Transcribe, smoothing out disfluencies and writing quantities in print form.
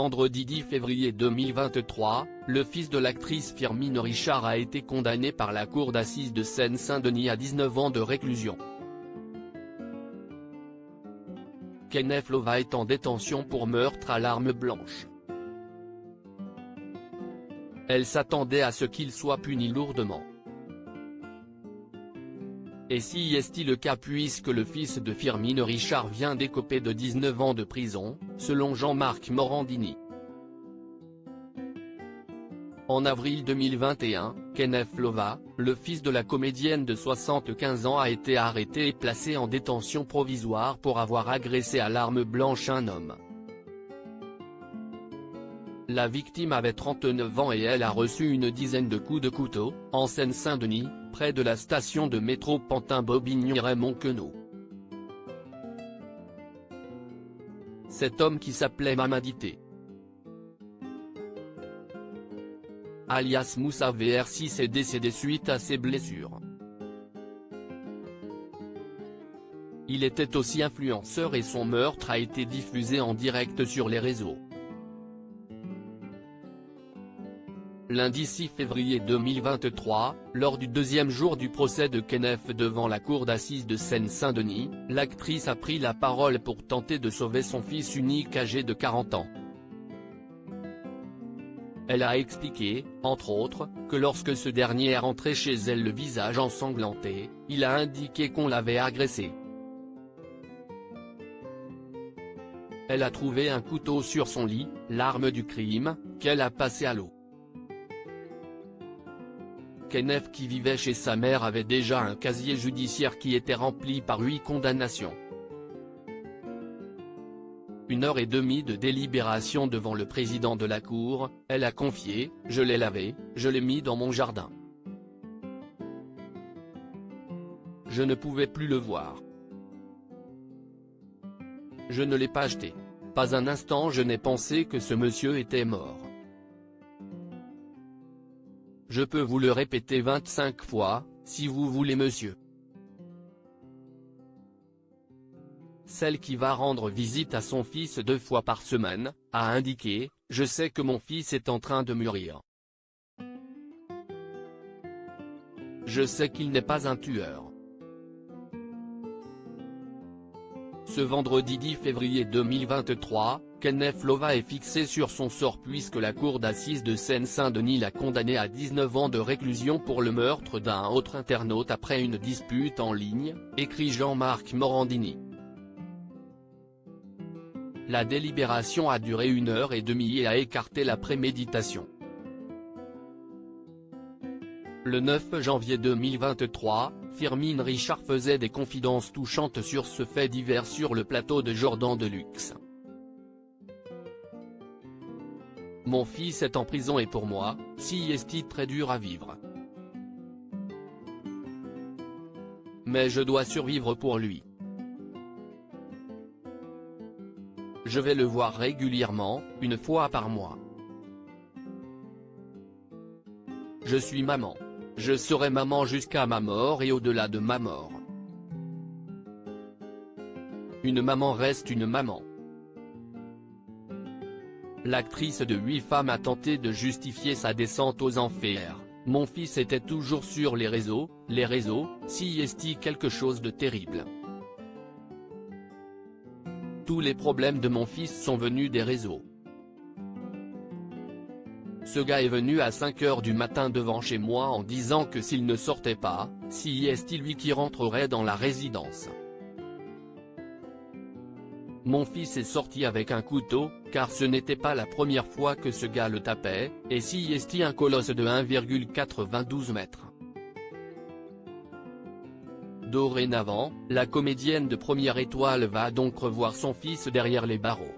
vendredi 10 février 2023, le fils de l'actrice Firmin Richard a été condamné par la cour d'assises de Seine-Saint-Denis à 19 ans de réclusion. Kenneth Lova est en détention pour meurtre à l'arme blanche. Elle s'attendait à ce qu'il soit puni lourdement. Et si est-il le cas puisque le fils de Firmin Richard vient d'écoper de 19 ans de prison, selon Jean-Marc Morandini. En avril 2021, Kenneth Lova, le fils de la comédienne de 75 ans a été arrêté et placé en détention provisoire pour avoir agressé à l'arme blanche un homme. La victime avait 39 ans et elle a reçu une dizaine de coups de couteau, en Seine-Saint-Denis, près de la station de métro Pantin-Bobigny-Raymond Queneau. Cet homme qui s'appelait Mamadi, alias Moussa VR6 est décédé suite à ses blessures. Il était aussi influenceur et son meurtre a été diffusé en direct sur les réseaux. Lundi 6 février 2023, lors du deuxième jour du procès de Kenneth devant la cour d'assises de Seine-Saint-Denis, l'actrice a pris la parole pour tenter de sauver son fils unique âgé de 40 ans. Elle a expliqué, entre autres, que lorsque ce dernier est rentré chez elle le visage ensanglanté, il a indiqué qu'on l'avait agressé. Elle a trouvé un couteau sur son lit, l'arme du crime, qu'elle a passé à l'eau. Kenneth qui vivait chez sa mère avait déjà un casier judiciaire qui était rempli par 8 condamnations. 1h30 de délibération devant le président de la cour, elle a confié « Je l'ai lavé, je l'ai mis dans mon jardin. Je ne pouvais plus le voir. Je ne l'ai pas acheté. Pas un instant je n'ai pensé que ce monsieur était mort. Je peux vous le répéter 25 fois, si vous voulez monsieur. » Celle qui va rendre visite à son fils 2 fois par semaine, a indiqué « Je sais que mon fils est en train de mûrir. Je sais qu'il n'est pas un tueur. » Ce vendredi 10 février 2023, Kenneth Lova est fixé sur son sort puisque la cour d'assises de Seine-Saint-Denis l'a condamné à 19 ans de réclusion pour le meurtre d'un autre internaute après une dispute en ligne, écrit Jean-Marc Morandini. La délibération a duré 1h30 et a écarté la préméditation. Le 9 janvier 2023, Firmin Richard faisait des confidences touchantes sur ce fait divers sur le plateau de Jordan Deluxe. Mon fils est en prison et pour moi, si est très dur à vivre. Mais je dois survivre pour lui. Je vais le voir régulièrement, 1 fois par mois. Je suis maman. Je serai maman jusqu'à ma mort et au-delà de ma mort. Une maman reste une maman. L'actrice de 8 femmes a tenté de justifier sa descente aux enfers. Mon fils était toujours sur les réseaux, si est-il quelque chose de terrible. Tous les problèmes de mon fils sont venus des réseaux. Ce gars est venu à 5h du matin devant chez moi en disant que s'il ne sortait pas, si est-il lui qui rentrerait dans la résidence. Mon fils est sorti avec un couteau, car ce n'était pas la première fois que ce gars le tapait, et si est-il un colosse de 1,92 mètres. Dorénavant, la comédienne de première étoile va donc revoir son fils derrière les barreaux.